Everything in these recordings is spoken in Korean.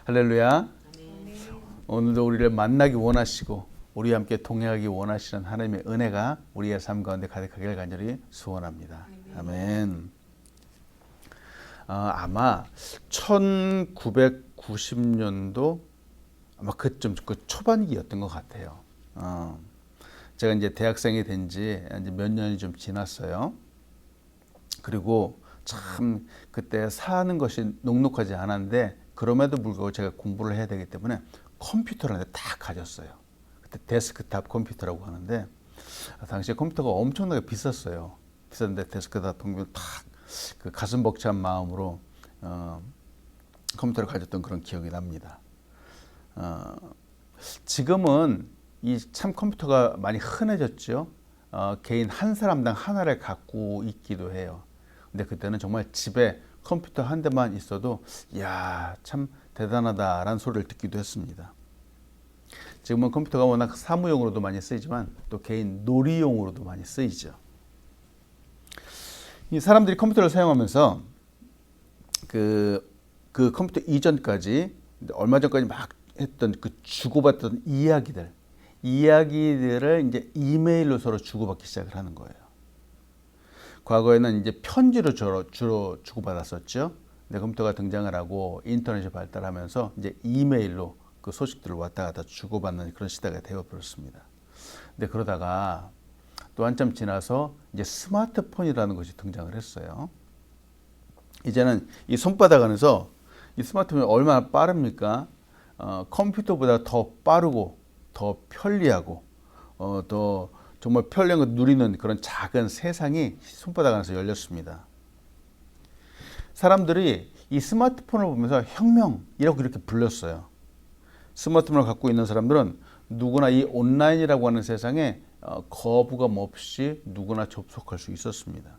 할렐루야. 네. 오늘도 우리를 만나기 원하시고 우리와 함께 동행하기 원하시는 하나님의 은혜가 우리의 삶 가운데 가득하기를 간절히 소원합니다. 아멘. 아마 1990년도 아마 그쯤 그 초반기였던 것 같아요. 제가 이제 대학생이 된 지 이제 몇 년이 좀 지났어요. 그리고 참 그때 사는 것이 녹록하지 않았는데 그럼에도 불구하고 제가 공부를 해야 되기 때문에 컴퓨터를 다 가졌어요. 그때 데스크탑 컴퓨터라고 하는데 당시에 컴퓨터가 엄청나게 비쌌어요. 비싼데 데스크탑 컴퓨터 탁그 가슴 벅찬 마음으로 컴퓨터를 가졌던 그런 기억이 납니다. 지금은 이 참 컴퓨터가 많이 흔해졌죠. 개인 한 사람당 하나를 갖고 있기도 해요. 근데 그때는 정말 집에 컴퓨터 한 대만 있어도 야, 참 대단하다라는 소리를 듣기도 했습니다. 지금은 컴퓨터가 워낙 사무용으로도 많이 쓰이지만 또 개인 놀이용으로도 많이 쓰이죠. 이 사람들이 컴퓨터를 사용하면서 그 컴퓨터 이전까지 얼마 전까지 막 했던 그 주고받던 이야기들을 이제 이메일로 서로 주고받기 시작을 하는 거예요. 과거에는 이제 편지로 주로 주고받았었죠. 근데 컴퓨터가 등장을 하고 인터넷이 발달하면서 이제 이메일로 그 소식들을 왔다 갔다 주고받는 그런 시대가 되어버렸습니다. 근데 그러다가 또 한참 지나서 이제 스마트폰이라는 것이 등장을 했어요. 이제는 이 손바닥 안에서 이 스마트폰이 얼마나 빠릅니까? 컴퓨터보다 더 빠르고 더 편리하고 더 정말 편리한 걸 누리는 그런 작은 세상이 손바닥 안에서 열렸습니다. 사람들이 이 스마트폰을 보면서 혁명이라고 이렇게 불렀어요. 스마트폰을 갖고 있는 사람들은 누구나 이 온라인이라고 하는 세상에 거부감 없이 누구나 접속할 수 있었습니다.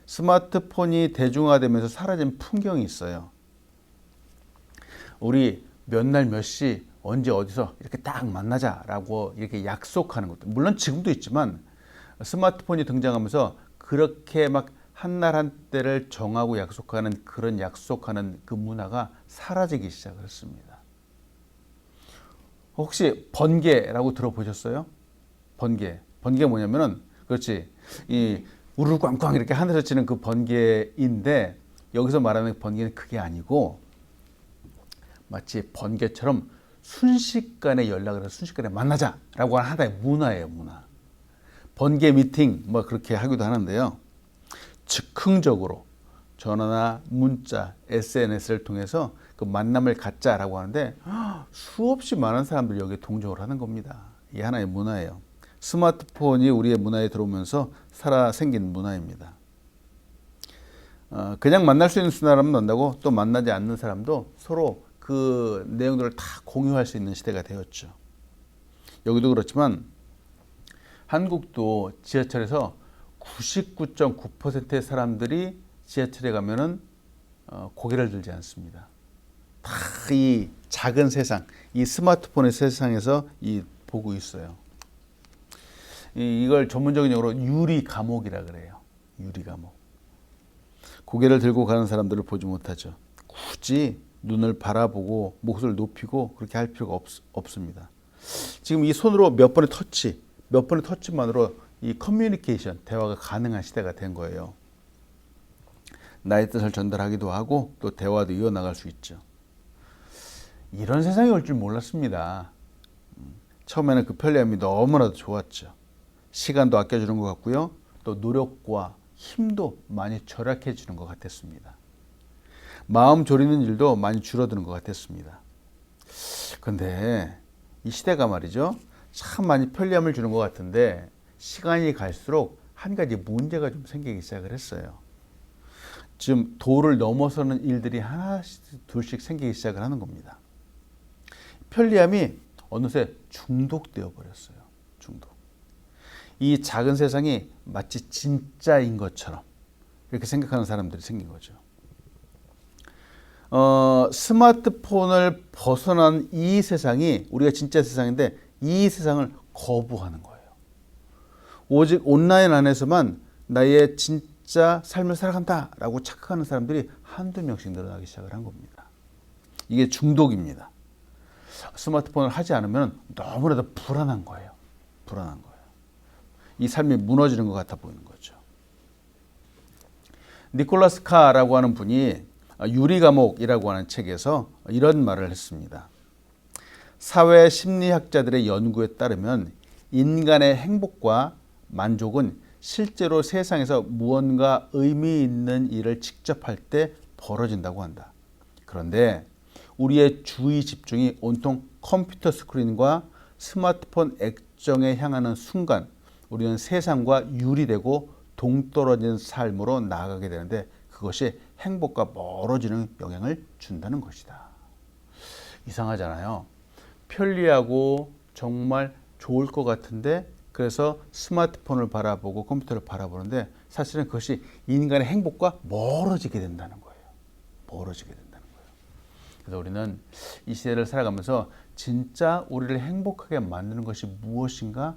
스마트폰이 대중화되면서 사라진 풍경이 있어요. 우리 몇 날 몇 시 언제 어디서 이렇게 딱 만나자라고 이렇게 약속하는 것도 물론 지금도 있지만 스마트폰이 등장하면서 그렇게 막 한날 한때를 정하고 약속하는 그런 약속하는 그 문화가 사라지기 시작을 했습니다. 혹시 번개라고 들어보셨어요? 번개 뭐냐면은 그렇지 이 우르르 꽝꽝 이렇게 하늘에서 치는 그 번개인데 여기서 말하는 번개는 그게 아니고 마치 번개처럼 순식간에 연락을 해서 순식간에 만나자라고 하는 하나의 문화예요, 문화. 번개 미팅 뭐 그렇게 하기도 하는데요. 즉흥적으로 전화나 문자, SNS를 통해서 그 만남을 갖자라고 하는데 수없이 많은 사람들이 여기에 동조를 하는 겁니다. 이게 하나의 문화예요. 스마트폰이 우리의 문화에 들어오면서 살아 생긴 문화입니다. 그냥 만날 수 있는 사람은 만나고 또 만나지 않는 사람도 서로 그 내용들을 다 공유할 수 있는 시대가 되었죠. 여기도 그렇지만 한국도 지하철에서 99.9%의 사람들이 지하철에 가면은 고개를 들지 않습니다. 다 이 작은 세상, 이 스마트폰의 세상에서 보고 있어요. 이걸 전문적인 용어로 유리 감옥이라 그래요. 유리 감옥. 고개를 들고 가는 사람들을 보지 못하죠. 굳이 눈을 바라보고 목소리를 높이고 그렇게 할 필요가 없습니다. 지금 이 손으로 몇 번의 터치만으로 이 커뮤니케이션, 대화가 가능한 시대가 된 거예요. 나의 뜻을 전달하기도 하고 또 대화도 이어나갈 수 있죠. 이런 세상이 올 줄 몰랐습니다. 처음에는 그 편리함이 너무나도 좋았죠. 시간도 아껴주는 것 같고요. 또 노력과 힘도 많이 절약해주는 것 같았습니다. 마음 졸이는 일도 많이 줄어드는 것 같았습니다. 그런데 이 시대가 말이죠. 참 많이 편리함을 주는 것 같은데 시간이 갈수록 한 가지 문제가 좀 생기기 시작을 했어요. 지금 도를 넘어서는 일들이 하나씩 둘씩 생기기 시작을 하는 겁니다. 편리함이 어느새 중독되어 버렸어요. 중독. 이 작은 세상이 마치 진짜인 것처럼 이렇게 생각하는 사람들이 생긴 거죠. 스마트폰을 벗어난 이 세상이 우리가 진짜 세상인데 이 세상을 거부하는 거예요. 오직 온라인 안에서만 나의 진짜 삶을 살아간다라고 착각하는 사람들이 한두 명씩 늘어나기 시작을 한 겁니다. 이게 중독입니다. 스마트폰을 하지 않으면 너무나도 불안한 거예요. 불안한 거예요. 이 삶이 무너지는 것 같아 보이는 거죠. 니콜라스 카라고 하는 분이 유리감옥이라고 하는 책에서 이런 말을 했습니다. 사회 심리학자들의 연구에 따르면 인간의 행복과 만족은 실제로 세상에서 무언가 의미 있는 일을 직접 할 때 벌어진다고 한다. 그런데 우리의 주의 집중이 온통 컴퓨터 스크린과 스마트폰 액정에 향하는 순간 우리는 세상과 유리되고 동떨어진 삶으로 나아가게 되는데 그것이 행복과 멀어지는 영향을 준다는 것이다. 이상하잖아요. 편리하고 정말 좋을 것 같은데 그래서 스마트폰을 바라보고 컴퓨터를 바라보는데 사실은 그것이 인간의 행복과 멀어지게 된다는 거예요. 멀어지게 된다는 거예요. 그래서 우리는 이 시대를 살아가면서 진짜 우리를 행복하게 만드는 것이 무엇인가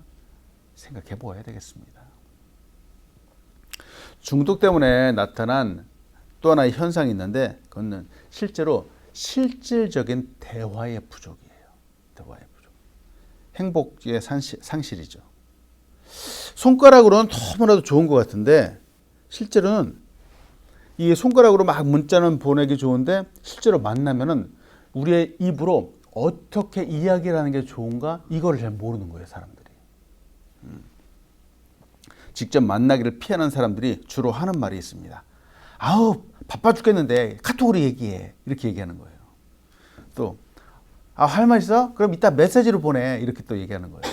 생각해 보아야 되겠습니다. 중독 때문에 나타난 또 하나의 현상이 있는데 그거는 실제로 실질적인 대화의 부족이에요. 대화의 부족. 행복의 상실이죠. 손가락으로는 너무나도 좋은 것 같은데 실제로는 이 손가락으로 막 문자는 보내기 좋은데 실제로 만나면은 우리의 입으로 어떻게 이야기를 하는 게 좋은가 이거를 잘 모르는 거예요, 사람들이. 직접 만나기를 피하는 사람들이 주로 하는 말이 있습니다. 아우 바빠 죽겠는데 카톡으로 얘기해 이렇게 얘기하는 거예요. 또 할 말 있어? 그럼 이따 메시지로 보내 이렇게 또 얘기하는 거예요.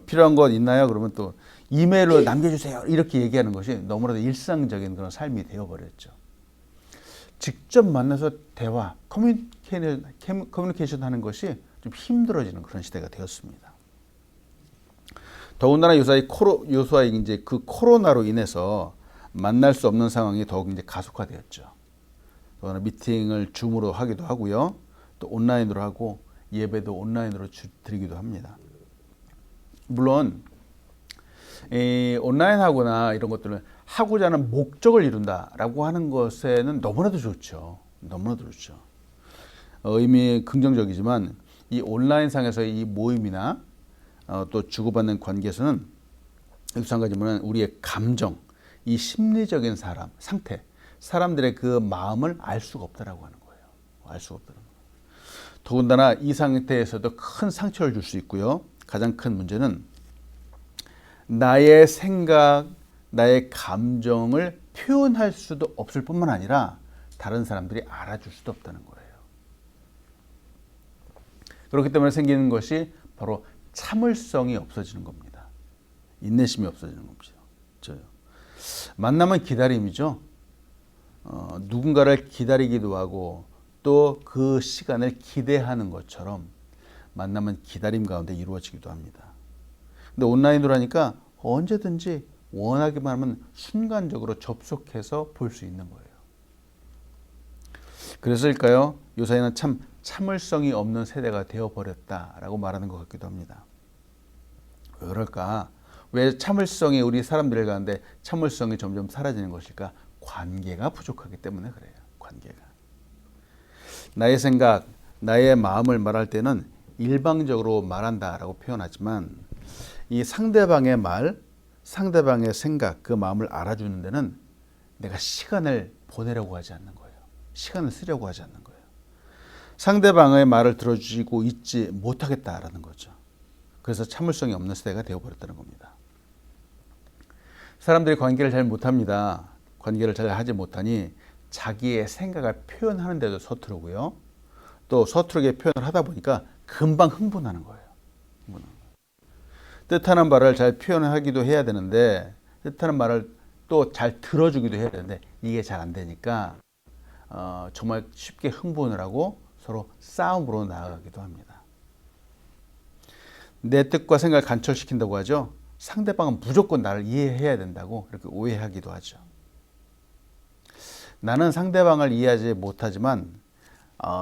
필요한 것 있나요? 그러면 또 이메일로 남겨주세요 이렇게 얘기하는 것이 너무나도 일상적인 그런 삶이 되어버렸죠. 직접 만나서 대화, 커뮤니케이션 하는 것이 좀 힘들어지는 그런 시대가 되었습니다. 더군다나 요사이 이제 그 코로나로 인해서 만날 수 없는 상황이 더욱 이제 가속화되었죠. 더구나 미팅을 줌으로 하기도 하고요. 또 온라인으로 하고 예배도 온라인으로 드리기도 합니다. 물론 온라인하거나 이런 것들은 하고자 하는 목적을 이룬다라고 하는 것에는 너무나도 좋죠. 너무나도 좋죠. 의미 긍정적이지만 이 온라인상에서의 이 모임이나 또 주고받는 관계에서는 여기서 한 가지는 우리의 감정, 이 심리적인 상태, 사람들의 그 마음을 알 수가 없다라고 하는 거예요. 알 수가 없다는 거예요. 더군다나 이 상태에서도 큰 상처를 줄 수 있고요. 가장 큰 문제는 나의 생각, 나의 감정을 표현할 수도 없을 뿐만 아니라 다른 사람들이 알아줄 수도 없다는 거예요. 그렇기 때문에 생기는 것이 바로 참을성이 없어지는 겁니다. 인내심이 없어지는 겁니다. 만남은 기다림이죠. 누군가를 기다리기도 하고 또 그 시간을 기대하는 것처럼 만남은 기다림 가운데 이루어지기도 합니다. 근데 온라인으로 하니까 언제든지 원하기만 하면 순간적으로 접속해서 볼 수 있는 거예요. 그래서일까요? 요사이는 참 참을성이 없는 세대가 되어버렸다라고 말하는 것 같기도 합니다. 왜 그럴까? 왜 참을성이 우리 사람들 가운데 참을성이 점점 사라지는 것일까? 관계가 부족하기 때문에 그래요. 관계가. 나의 생각, 나의 마음을 말할 때는 일방적으로 말한다라고 표현하지만 이 상대방의 말, 상대방의 생각, 그 마음을 알아주는 데는 내가 시간을 보내려고 하지 않는 거예요. 시간을 쓰려고 하지 않는 거예요. 상대방의 말을 들어주고 있지 못하겠다라는 거죠. 그래서 참을성이 없는 시대가 되어버렸다는 겁니다. 사람들이 관계를 잘 못합니다. 관계를 잘 하지 못하니 자기의 생각을 표현하는 데도 서투르고요. 또 서투르게 표현을 하다 보니까 금방 흥분하는 거예요. 뜻하는 말을 잘 표현하기도 해야 되는데 뜻하는 말을 또 잘 들어주기도 해야 되는데 이게 잘 안 되니까 정말 쉽게 흥분을 하고 서로 싸움으로 나아가기도 합니다. 내 뜻과 생각을 간철시킨다고 하죠. 상대방은 무조건 나를 이해해야 된다고 이렇게 오해하기도 하죠. 나는 상대방을 이해하지 못하지만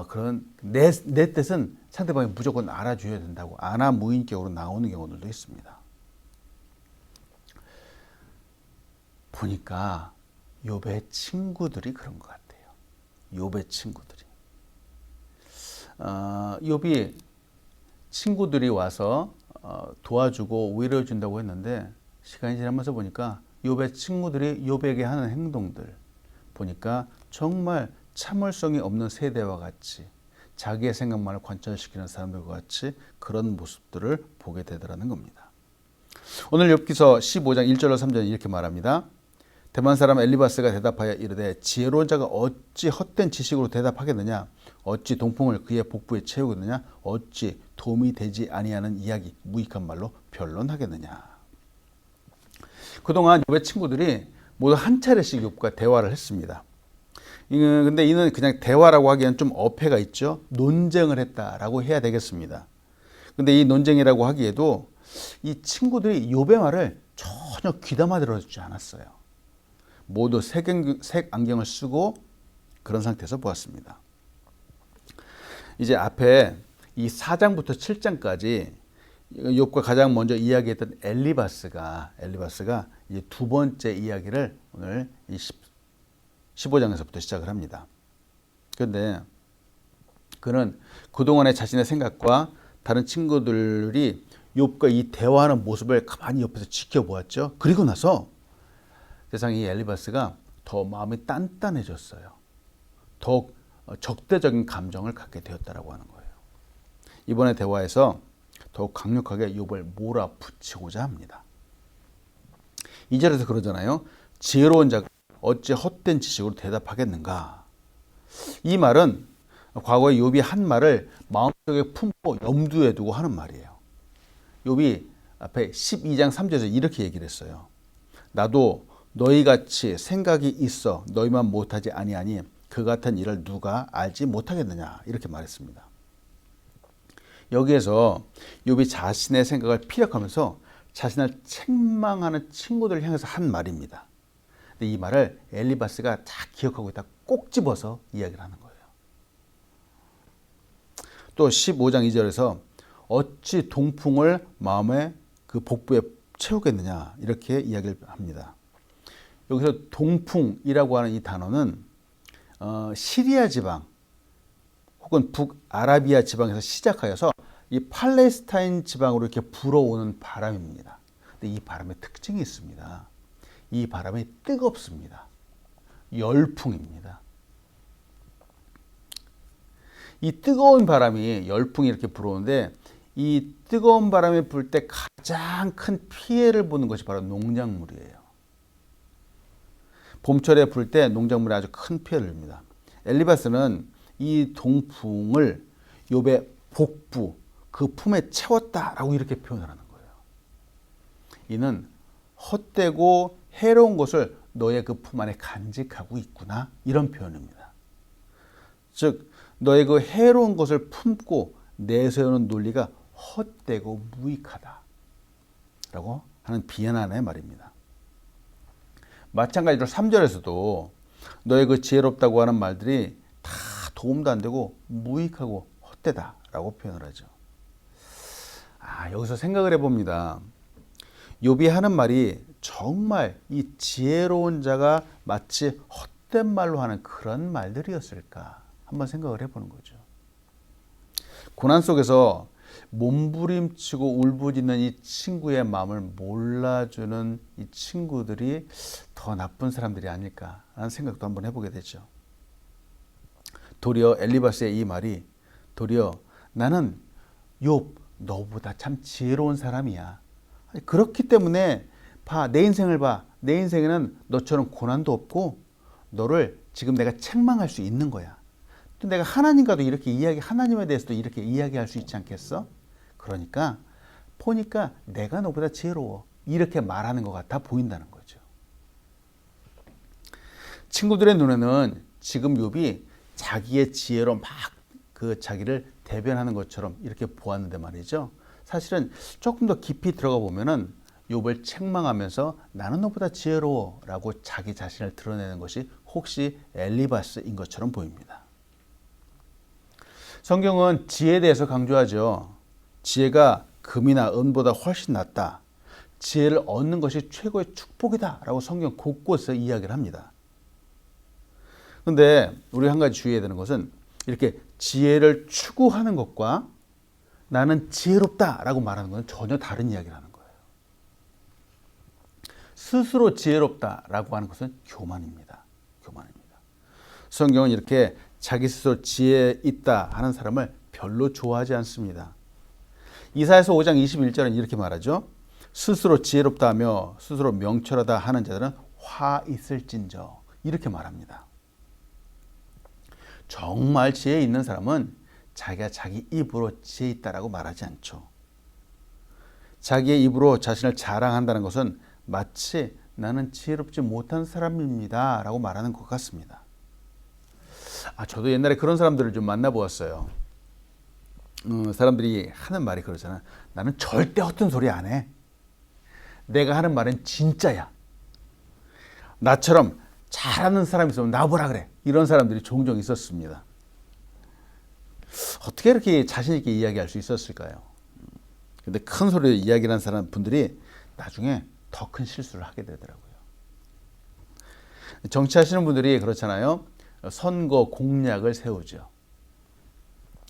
그런 내 뜻은 상대방이 무조건 알아줘야 된다고 안하무인격으로 나오는 경우들도 있습니다. 보니까 욥의 친구들이 그런 것 같아요. 욥의 친구들이. 욥이 친구들이 와서 도와주고 위로해 준다고 했는데 시간이 지나면서 보니까 욥의 친구들이 욥에게 하는 행동들 보니까 정말 참을성이 없는 세대와 같이 자기의 생각만을 관철시키는 사람들과 같이 그런 모습들을 보게 되더라는 겁니다. 오늘 욥기서 15장 1절로 3절에 이렇게 말합니다. 대만 사람 엘리바스가 대답하여 이르되 지혜로운 자가 어찌 헛된 지식으로 대답하겠느냐? 어찌 동풍을 그의 복부에 채우겠느냐? 어찌 도움이 되지 아니하는 이야기 무익한 말로 변론하겠느냐? 그동안 욥의 친구들이 모두 한 차례씩 욥과 대화를 했습니다. 근데 이는 그냥 대화라고 하기에는 좀 어폐가 있죠. 논쟁을 했다라고 해야 되겠습니다. 근데 이 논쟁이라고 하기에도 이 친구들이 욥의 말을 전혀 귀담아 들어주지 않았어요. 모두 색 안경을 쓰고 그런 상태에서 보았습니다. 이제 앞에 이 4장부터 7장까지 욥과 가장 먼저 이야기했던 엘리바스가 이제 두 번째 이야기를 오늘 이 15장에서부터 시작을 합니다. 그런데 그는 그동안의 자신의 생각과 다른 친구들이 욥과 이 대화하는 모습을 가만히 옆에서 지켜보았죠. 그리고 나서 세상에 이 엘리바스가 더 마음이 단단해졌어요. 더욱 적대적인 감정을 갖게 되었다라고 하는 거예요. 이번에 대화에서 더욱 강력하게 욥을 몰아붙이고자 합니다. 2절에서 그러잖아요. 지혜로운 자가 어찌 헛된 지식으로 대답하겠는가. 이 말은 과거에 욥이 한 말을 마음속에 품고 염두에 두고 하는 말이에요. 욥이 앞에 12장 3절에서 이렇게 얘기를 했어요. 나도 너희같이 생각이 있어 너희만 못하지 아니하니 그 같은 일을 누가 알지 못하겠느냐 이렇게 말했습니다. 여기에서 욥이 자신의 생각을 피력하면서 자신을 책망하는 친구들을 향해서 한 말입니다. 근데 이 말을 엘리바스가 다 기억하고 있다 꼭 집어서 이야기를 하는 거예요. 또 15장 2절에서 어찌 동풍을 마음의 그 복부에 채우겠느냐 이렇게 이야기를 합니다. 여기서 동풍이라고 하는 이 단어는 시리아 지방 혹은 북아라비아 지방에서 시작하여서 이 팔레스타인 지방으로 이렇게 불어오는 바람입니다. 근데 이 바람의 특징이 있습니다. 이 바람이 뜨겁습니다. 열풍입니다. 이 뜨거운 바람이 열풍이 이렇게 불어오는데 이 뜨거운 바람이 불 때 가장 큰 피해를 보는 것이 바로 농작물이에요. 봄철에 불 때 농작물에 아주 큰 피해를 줍니다. 엘리바스는 이 동풍을 욥의 복부, 그 품에 채웠다라고 이렇게 표현을 하는 거예요. 이는 헛되고 해로운 것을 너의 그 품 안에 간직하고 있구나 이런 표현입니다. 즉 너의 그 해로운 것을 품고 내세우는 논리가 헛되고 무익하다라고 하는 비난의 말입니다. 마찬가지로 3절에서도 너의 그 지혜롭다고 하는 말들이 다 도움도 안 되고 무익하고 헛되다라고 표현을 하죠. 여기서 생각을 해봅니다. 욥이 하는 말이 정말 이 지혜로운 자가 마치 헛된 말로 하는 그런 말들이었을까 한번 생각을 해보는 거죠. 고난 속에서 몸부림치고 울부짖는 이 친구의 마음을 몰라주는 이 친구들이 더 나쁜 사람들이 아닐까라는 생각도 한번 해보게 되죠. 도리어 엘리바스의 이 말이 도리어 나는 욥 너보다 참 지혜로운 사람이야. 그렇기 때문에 내 인생을 봐. 내 인생에는 너처럼 고난도 없고 너를 지금 내가 책망할 수 있는 거야. 또 내가 하나님과도 이렇게 하나님에 대해서도 이렇게 이야기할 수 있지 않겠어? 그러니까 보니까 내가 너보다 지혜로워. 이렇게 말하는 것 같아 보인다는 거죠. 친구들의 눈에는 지금 욥이 자기의 지혜로 막 그 자기를 대변하는 것처럼 이렇게 보았는데 말이죠. 사실은 조금 더 깊이 들어가 보면은 욥을 책망하면서 나는 너보다 지혜로워라고 자기 자신을 드러내는 것이 혹시 엘리바스인 것처럼 보입니다. 성경은 지혜에 대해서 강조하죠. 지혜가 금이나 은보다 훨씬 낫다. 지혜를 얻는 것이 최고의 축복이다라고 성경 곳곳에서 이야기를 합니다. 그런데 우리 한 가지 주의해야 되는 것은 이렇게 지혜를 추구하는 것과 나는 지혜롭다라고 말하는 것은 전혀 다른 이야기라는 거예요. 스스로 지혜롭다라고 하는 것은 교만입니다. 교만입니다. 성경은 이렇게 자기 스스로 지혜 있다 하는 사람을 별로 좋아하지 않습니다. 이사야서 5장 21절은 이렇게 말하죠. 스스로 지혜롭다 하며 스스로 명철하다 하는 자들은 화 있을진저, 이렇게 말합니다. 정말 지혜 있는 사람은 자기가 자기 입으로 지혜 있다라고 말하지 않죠. 자기의 입으로 자신을 자랑한다는 것은 마치 나는 지혜롭지 못한 사람입니다 라고 말하는 것 같습니다. 저도 옛날에 그런 사람들을 좀 만나보았어요. 사람들이 하는 말이 그러잖아. 나는 절대 허튼 소리 안 해. 내가 하는 말은 진짜야. 나처럼 잘하는 사람이 있으면 나보라 그래. 이런 사람들이 종종 있었습니다. 어떻게 이렇게 자신 있게 이야기할 수 있었을까요? 근데 큰 소리로 이야기하는 사람 분들이 나중에 더 큰 실수를 하게 되더라고요. 정치하시는 분들이 그렇잖아요. 선거 공약을 세우죠.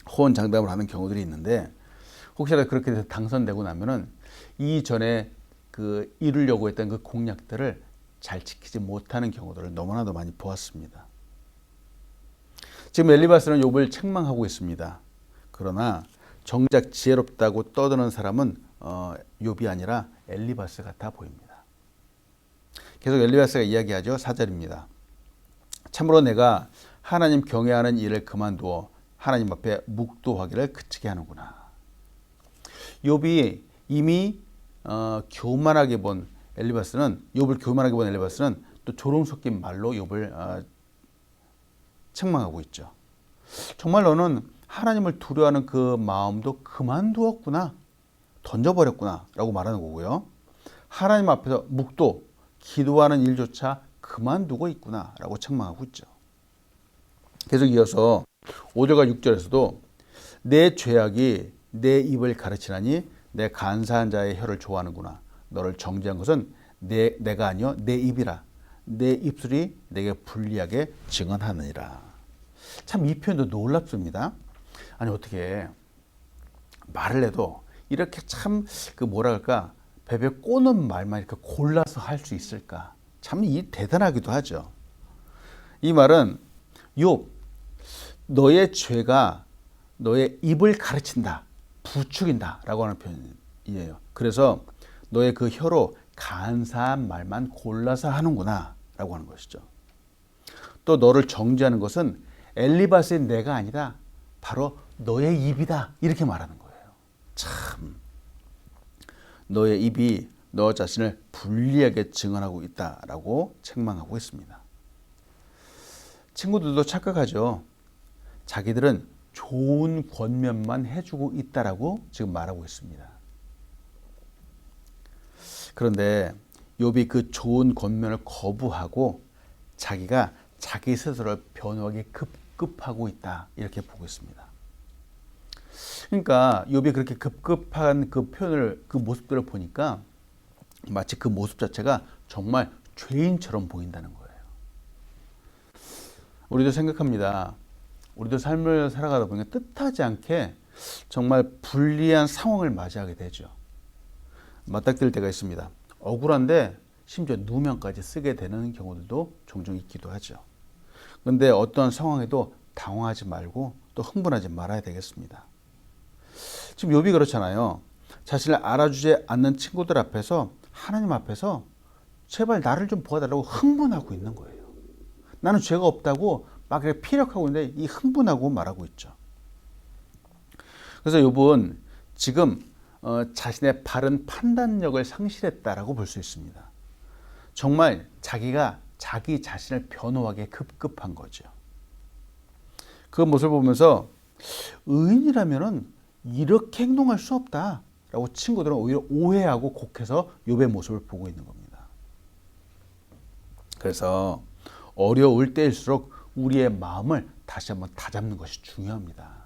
호언장담을 하는 경우들이 있는데 혹시라도 그렇게 돼서 당선되고 나면은 이전에 이루려고 했던 그 공약들을 잘 지키지 못하는 경우들을 너무나도 많이 보았습니다. 지금 엘리바스는 욥을 책망하고 있습니다. 그러나 정작 지혜롭다고 떠드는 사람은 욥이 아니라 엘리바스 같아 보입니다. 계속 엘리바스가 이야기하죠. 4절입니다. 참으로 내가 하나님 경외하는 일을 그만두어 하나님 앞에 묵도하기를 그치게 하는구나. 욥이 이미 교만하게 본 엘리바스는, 욥을 교만하게 본 엘리바스는 또 조롱 섞인 말로 욥을 책망하고 있죠. 정말 너는 하나님을 두려워하는 그 마음도 그만두었구나, 던져버렸구나 라고 말하는 거고요. 하나님 앞에서 묵도, 기도하는 일조차 그만두고 있구나 라고 책망하고 있죠. 계속 이어서 5절과 6절에서도 내 죄악이 내 입을 가르치나니 내 간사한 자의 혀를 좋아하는구나. 너를 정죄한 것은 내가 아니요 내 입이라. 내 입술이 내게 불리하게 증언하느니라. 참 이 표현도 놀랍습니다. 아니 어떻게 말을 해도 이렇게 참 뭐랄까 베베 꼬는 말만 이렇게 골라서 할 수 있을까? 참 대단하기도 하죠. 이 말은 욥, 너의 죄가 너의 입을 가르친다, 부추긴다 라고 하는 표현이에요. 그래서 너의 그 혀로 간사한 말만 골라서 하는구나 라고 하는 것이죠. 또 너를 정죄하는 것은 엘리바스의 내가 아니라 바로 너의 입이다, 이렇게 말하는 거예요. 참 너의 입이 너 자신을 불리하게 증언하고 있다라고 책망하고 있습니다. 친구들도 착각하죠. 자기들은 좋은 권면만 해주고 있다라고 지금 말하고 있습니다. 그런데 욥이 그 좋은 권면을 거부하고 자기가 자기 스스로를 변호하기 급급하고 있다, 이렇게 보고 있습니다. 그러니까 욥이 그렇게 급급한 그 표현을, 그 모습들을 보니까 마치 그 모습 자체가 정말 죄인처럼 보인다는 거예요. 우리도 생각합니다. 우리도 삶을 살아가다 보니까 뜻하지 않게 정말 불리한 상황을 맞이하게 되죠. 맞닥뜨릴 때가 있습니다. 억울한데 심지어 누명까지 쓰게 되는 경우들도 종종 있기도 하죠. 그런데 어떤 상황에도 당황하지 말고 또 흥분하지 말아야 되겠습니다. 지금 욥이 그렇잖아요. 자신을 알아주지 않는 친구들 앞에서, 하나님 앞에서 제발 나를 좀 도와달라고 흥분하고 있는 거예요. 나는 죄가 없다고 막 이렇게 피력하고 있는데 이 흥분하고 말하고 있죠. 그래서 욥은 지금 자신의 바른 판단력을 상실했다라고 볼 수 있습니다. 정말 자기가 자기 자신을 변호하기에 급급한 거죠. 그 모습을 보면서 의인이라면은 이렇게 행동할 수 없다라고 친구들은 오히려 오해하고 곡해서 욥의 모습을 보고 있는 겁니다. 그래서 어려울 때일수록 우리의 마음을 다시 한번 다잡는 것이 중요합니다.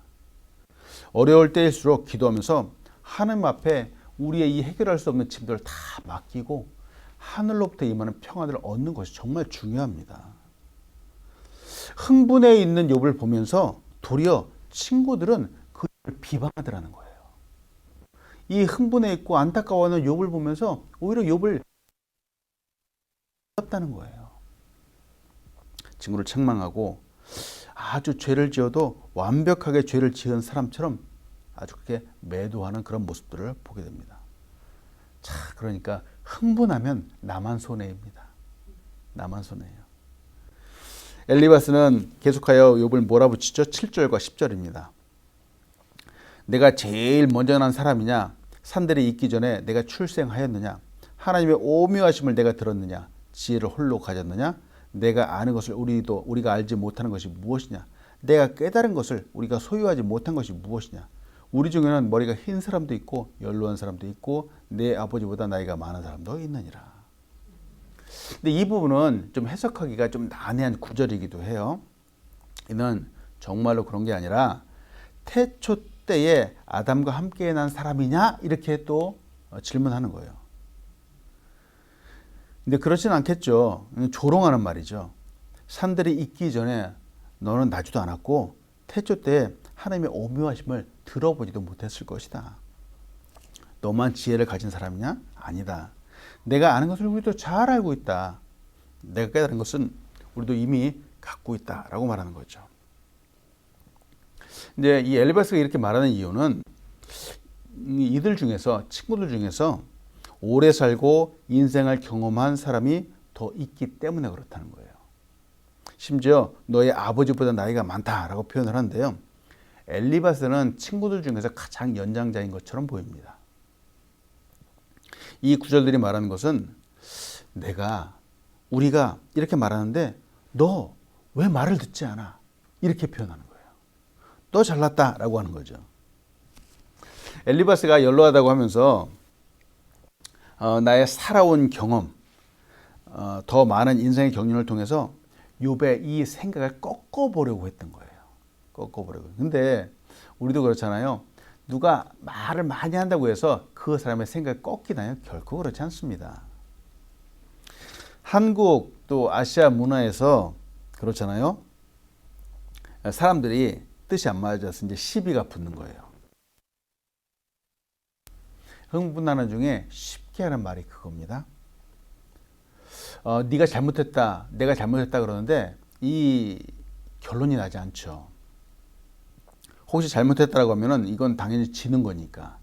어려울 때일수록 기도하면서 하나님 앞에 우리의 이 해결할 수 없는 짐들을 다 맡기고 하늘로부터 임하는 평안을 얻는 것이 정말 중요합니다. 흥분해 있는 욥을 보면서 도리어 친구들은 그를 비방하더라는 거예요. 이 흥분해 있고 안타까워하는 욥을 보면서 오히려 욥을 다는 거예요. 친구를 책망하고 아주 죄를 지어도 완벽하게 죄를 지은 사람처럼 아주 그렇게 매도하는 그런 모습들을 보게 됩니다. 자, 그러니까 흥분하면 나만 손해입니다. 나만 손해예요. 엘리바스는 계속하여 욥을 몰아붙이죠. 7절과 10절입니다. 내가 제일 먼저 난 사람이냐? 산들이 있기 전에 내가 출생하였느냐? 하나님의 오묘하심을 내가 들었느냐? 지혜를 홀로 가졌느냐? 내가 아는 것을 우리가 알지 못하는 것이 무엇이냐? 내가 깨달은 것을 우리가 소유하지 못한 것이 무엇이냐? 우리 중에는 머리가 흰 사람도 있고 연로한 사람도 있고 내 아버지보다 나이가 많은 사람도 있느니라. 근데 이 부분은 좀 해석하기가 좀 난해한 구절이기도 해요. 이는 정말로 그런 게 아니라 태초 때에 아담과 함께 난 사람이냐? 이렇게 또 질문하는 거예요. 근데 그렇진 않겠죠. 조롱하는 말이죠. 산들이 있기 전에 너는 나지도 않았고 태초 때 하나님의 오묘하심을 들어보지도 못했을 것이다. 너만 지혜를 가진 사람이냐? 아니다. 내가 아는 것을 우리도 잘 알고 있다. 내가 깨달은 것은 우리도 이미 갖고 있다라고 말하는 거죠. 근데 이 엘리바스가 이렇게 말하는 이유는 이들 중에서 친구들 중에서 오래 살고 인생을 경험한 사람이 더 있기 때문에 그렇다는 거예요. 심지어 너의 아버지보다 나이가 많다라고 표현을 하는데요. 엘리바스는 친구들 중에서 가장 연장자인 것처럼 보입니다. 이 구절들이 말하는 것은 우리가 이렇게 말하는데 너 왜 말을 듣지 않아? 이렇게 표현하는 거예요. 너 잘났다라고 하는 거죠. 엘리바스가 연로하다고 하면서 나의 살아온 경험, 더 많은 인생의 경륜을 통해서 욥의 이 생각을 꺾어보려고 했던 거예요. 꺾어보려고. 근데 우리도 그렇잖아요. 누가 말을 많이 한다고 해서 그 사람의 생각이 꺾이나요? 결코 그렇지 않습니다. 한국 또 아시아 문화에서 그렇잖아요. 사람들이 뜻이 안 맞아서 이제 시비가 붙는 거예요. 흥분하는 중에 쉽게 하는 말이 그겁니다. 네가 잘못했다, 내가 잘못했다 그러는데 이 결론이 나지 않죠. 혹시 잘못했다라고 하면은 이건 당연히 지는 거니까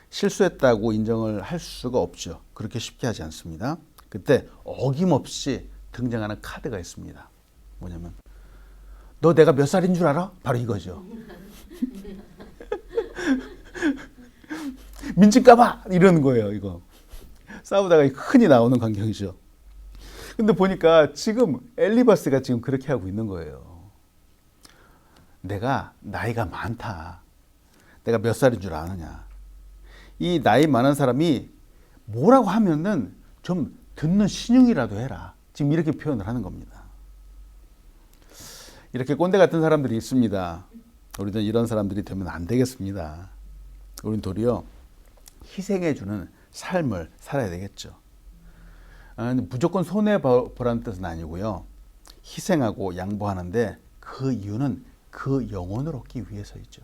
실수했다고 인정을 할 수가 없죠. 그렇게 쉽게 하지 않습니다. 그때 어김없이 등장하는 카드가 있습니다. 뭐냐면 너 내가 몇 살인 줄 알아? 바로 이거죠. 민증까봐 이러는 거예요. 이거 싸우다가 흔히 나오는 광경이죠. 근데 보니까 지금 엘리바스가 지금 그렇게 하고 있는 거예요. 내가 나이가 많다. 내가 몇 살인 줄 아느냐. 이 나이 많은 사람이 뭐라고 하면은 좀 듣는 신용이라도 해라. 지금 이렇게 표현을 하는 겁니다. 이렇게 꼰대 같은 사람들이 있습니다. 우리도 이런 사람들이 되면 안 되겠습니다. 우리는 도리어 희생해주는 삶을 살아야 되겠죠. 무조건 손해보라는 뜻은 아니고요. 희생하고 양보하는데 그 이유는 그 영혼을 얻기 위해서이죠.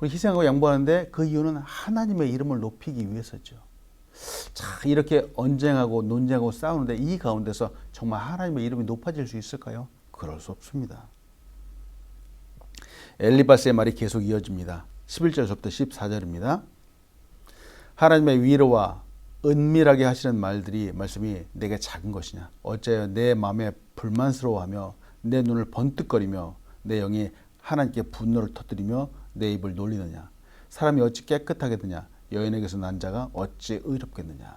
우리 희생하고 양보하는데 그 이유는 하나님의 이름을 높이기 위해서죠. 자, 이렇게 언쟁하고 논쟁하고 싸우는데 이 가운데서 정말 하나님의 이름이 높아질 수 있을까요? 그럴 수 없습니다. 엘리바스의 말이 계속 이어집니다. 11절부터 14절입니다. 하나님의 위로와 은밀하게 하시는 말씀이 내게 작은 것이냐. 어째 내 마음에 불만스러워하며 내 눈을 번뜩거리며 내 영이 하나님께 분노를 터뜨리며 내 입을 놀리느냐. 사람이 어찌 깨끗하게 되냐. 여인에게서 난 자가 어찌 의롭겠느냐.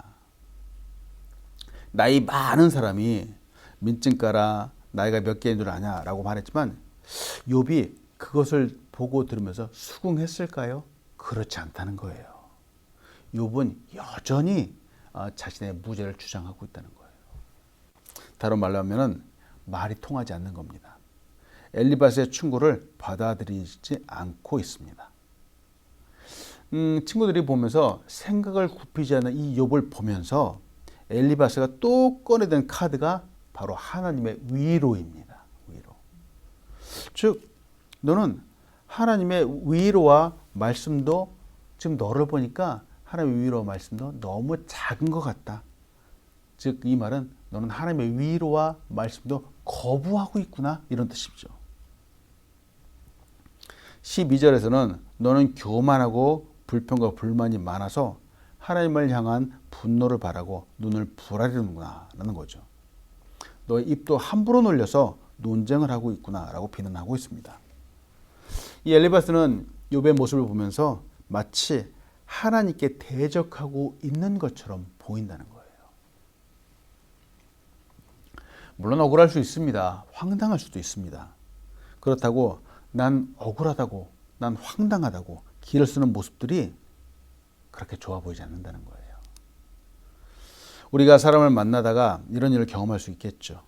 나이 많은 사람이 민증가라 나이가 몇 개인 줄 아냐라고 말했지만 욥이 그것을 보고 들으면서 수긍했을까요? 그렇지 않다는 거예요. 욥은 여전히 자신의 무죄를 주장하고 있다는 거예요. 다른 말로 하면은 말이 통하지 않는 겁니다. 엘리바스의 충고를 받아들이지 않고 있습니다. 친구들이 보면서 생각을 굽히지 않는 이 욥을 보면서 엘리바스가 또 꺼내든 카드가 바로 하나님의 위로입니다. 위로. 즉 너는 하나님의 위로와 말씀도 지금 너를 보니까 하나님의 위로와 말씀도 너무 작은 것 같다. 즉 이 말은 너는 하나님의 위로와 말씀도 거부하고 있구나, 이런 뜻이죠. 12절에서는 너는 교만하고 불평과 불만이 많아서 하나님을 향한 분노를 바라고 눈을 부라리는구나 라는 거죠. 너의 입도 함부로 놀려서 논쟁을 하고 있구나 라고 비난하고 있습니다. 이 엘리바스는 욥의 모습을 보면서 마치 하나님께 대적하고 있는 것처럼 보인다는 거예요. 물론 억울할 수 있습니다. 황당할 수도 있습니다. 그렇다고 난 억울하다고, 난 황당하다고 기를 쓰는 모습들이 그렇게 좋아 보이지 않는다는 거예요. 우리가 사람을 만나다가 이런 일을 경험할 수 있겠죠.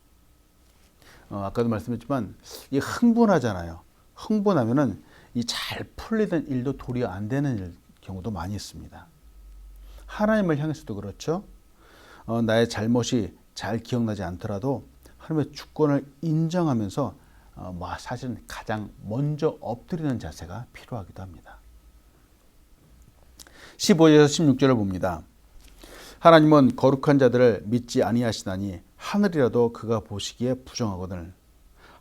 아까도 말씀했지만 이 흥분하잖아요. 흥분하면은 이 잘 풀리던 일도 도리어 안 되는 경우도 많이 있습니다. 하나님을 향해서도 그렇죠. 나의 잘못이 잘 기억나지 않더라도 하나님의 주권을 인정하면서 사실은 가장 먼저 엎드리는 자세가 필요하기도 합니다. 15절에서 16절을 봅니다. 하나님은 거룩한 자들을 믿지 아니하시나니 하늘이라도 그가 보시기에 부정하거늘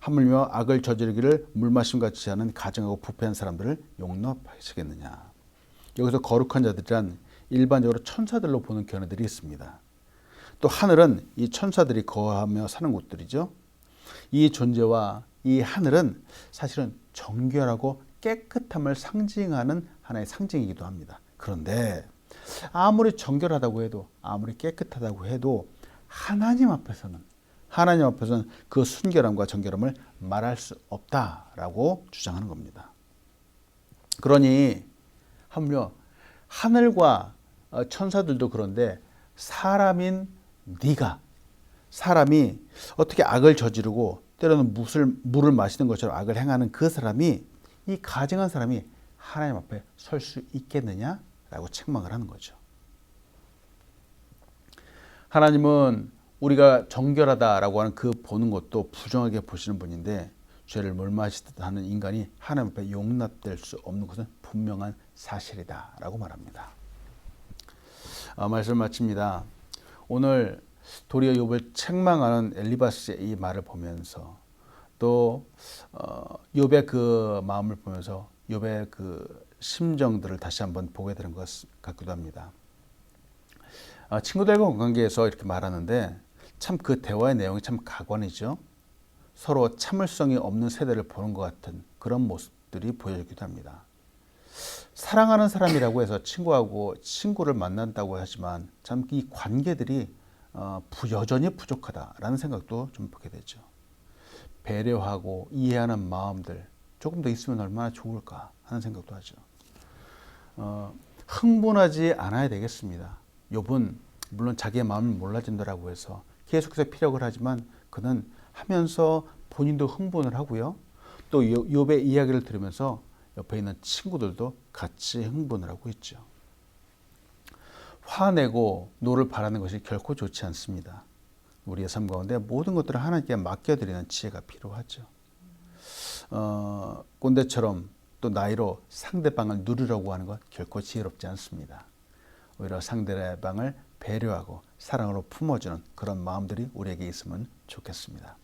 하물며 악을 저지르기를 물마심같이 하는 가증하고 부패한 사람들을 용납하시겠느냐. 여기서 거룩한 자들이란 일반적으로 천사들로 보는 견해들이 있습니다. 또 하늘은 이 천사들이 거하며 사는 곳들이죠. 이 존재와 이 하늘은 사실은 정결하고 깨끗함을 상징하는 하나의 상징이기도 합니다. 그런데 아무리 정결하다고 해도, 아무리 깨끗하다고 해도 하나님 앞에서는 그 순결함과 정결함을 말할 수 없다라고 주장하는 겁니다. 그러니 하물며 하늘과 천사들도 그런데 사람인 네가, 사람이 어떻게 악을 저지르고 때로는 물을 마시는 것처럼 악을 행하는 그 사람이, 이 가증한 사람이 하나님 앞에 설 수 있겠느냐라고 책망을 하는 거죠. 하나님은 우리가 정결하다라고 하는 그 보는 것도 부정하게 보시는 분인데, 죄를 물마시듯 하는 인간이 하나님 앞에 용납될 수 없는 것은 분명한 사실이다라고 말합니다. 말씀을 마칩니다. 오늘 도리어 욥을 책망하는 엘리바스의 이 말을 보면서 또 욥의 그 마음을 보면서 욥의 그 심정들을 다시 한번 보게 되는 것 같기도 합니다. 친구들과 관계에서 이렇게 말하는데 참 그 대화의 내용이 참 가관이죠. 서로 참을성이 없는 세대를 보는 것 같은 그런 모습들이 보여지기도 합니다. 사랑하는 사람이라고 해서 친구를 만난다고 하지만 참 이 관계들이 여전히 부족하다라는 생각도 좀 보게 되죠. 배려하고 이해하는 마음들 조금 더 있으면 얼마나 좋을까 하는 생각도 하죠. 흥분하지 않아야 되겠습니다. 욥은 물론 자기의 마음을 몰라진다라고 해서 계속해서 피력을 하지만 그는 하면서 본인도 흥분을 하고요. 또 욥의 이야기를 들으면서 옆에 있는 친구들도 같이 흥분을 하고 있죠. 화내고 노를 바라는 것이 결코 좋지 않습니다. 우리의 삶 가운데 모든 것들을 하나님께 맡겨드리는 지혜가 필요하죠. 꼰대처럼 또 나이로 상대방을 누르려고 하는 것 결코 지혜롭지 않습니다. 오히려 상대방을 배려하고 사랑으로 품어주는 그런 마음들이 우리에게 있으면 좋겠습니다.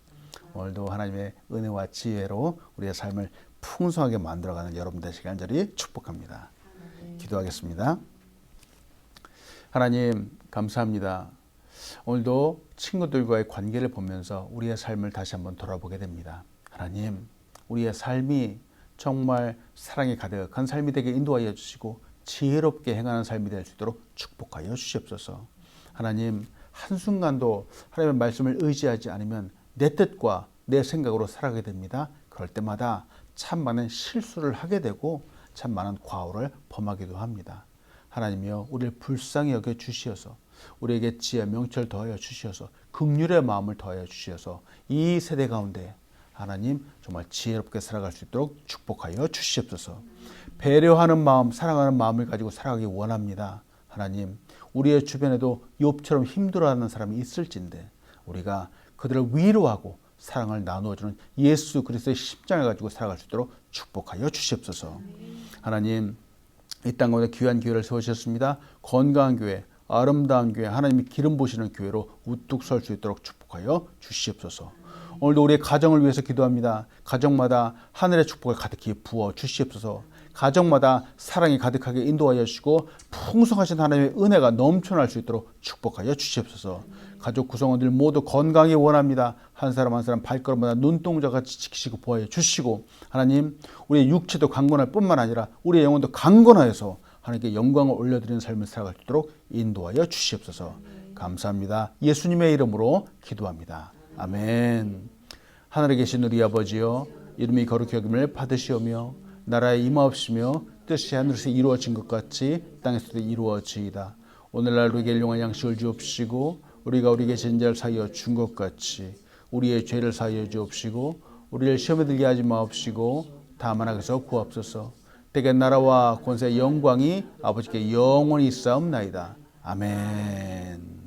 오늘도 하나님의 은혜와 지혜로 우리의 삶을 풍성하게 만들어가는 여러분 되시길 간절히 축복합니다. 기도하겠습니다. 하나님 감사합니다. 오늘도 친구들과의 관계를 보면서 우리의 삶을 다시 한번 돌아보게 됩니다. 하나님, 우리의 삶이 정말 사랑이 가득한 삶이 되게 인도하여 주시고 지혜롭게 행하는 삶이 될 수 있도록 축복하여 주시옵소서. 하나님, 한순간도 하나님의 말씀을 의지하지 않으면 내 뜻과 내 생각으로 살아가게 됩니다. 그럴 때마다 참 많은 실수를 하게 되고 참 많은 과오를 범하기도 합니다. 하나님이여, 우리를 불쌍히 여겨 주시어서 우리에게 지혜 명철 더하여 주시어서 긍휼의 마음을 더하여 주시어서 이 세대 가운데 하나님 정말 지혜롭게 살아갈 수 있도록 축복하여 주시옵소서. 배려하는 마음, 사랑하는 마음을 가지고 살아가기 원합니다. 하나님, 우리의 주변에도 욥처럼 힘들어하는 사람이 있을진데 우리가 그들을 위로하고 사랑을 나누어주는 예수 그리스도의 심장을 가지고 살아갈 수 있도록 축복하여 주시옵소서. 하나님, 이 땅 가운데 귀한 교회를 세우셨습니다. 건강한 교회, 아름다운 교회, 하나님이 기름 부으시는 교회로 우뚝 설 수 있도록 축복하여 주시옵소서. 오늘도 우리의 가정을 위해서 기도합니다. 가정마다 하늘의 축복을 가득히 부어 주시옵소서. 가정마다 사랑이 가득하게 인도하여 주시고 풍성하신 하나님의 은혜가 넘쳐날 수 있도록 축복하여 주시옵소서. 가족 구성원들 모두 건강히 원합니다. 한 사람 한 사람 발걸음마다 눈동자같이 지키시고 보호해 주시고, 하나님, 우리의 육체도 강건할 뿐만 아니라 우리의 영혼도 강건하여서 하나님께 영광을 올려드리는 삶을 살아갈 수 있도록 인도하여 주시옵소서. 감사합니다. 예수님의 이름으로 기도합니다. 아멘. 하늘에 계신 우리 아버지여, 이름이 거룩히 여김을 받으시오며 나라에 임하옵시며 뜻이 하늘에서 이루어진 것 같이 땅에서도 이루어지이다. 오늘날 우리에게 일용할 양식을 주옵시고 우리가 우리에게 진 자를 사하여 준 것 같이 우리의 죄를 사하여 주옵시고 우리를 시험에 들게 하지 마옵시고 다만 악에서 구하옵소서. 때가 나라와 권세 영광이 아버지께 영원히 있사옵나이다. 아멘.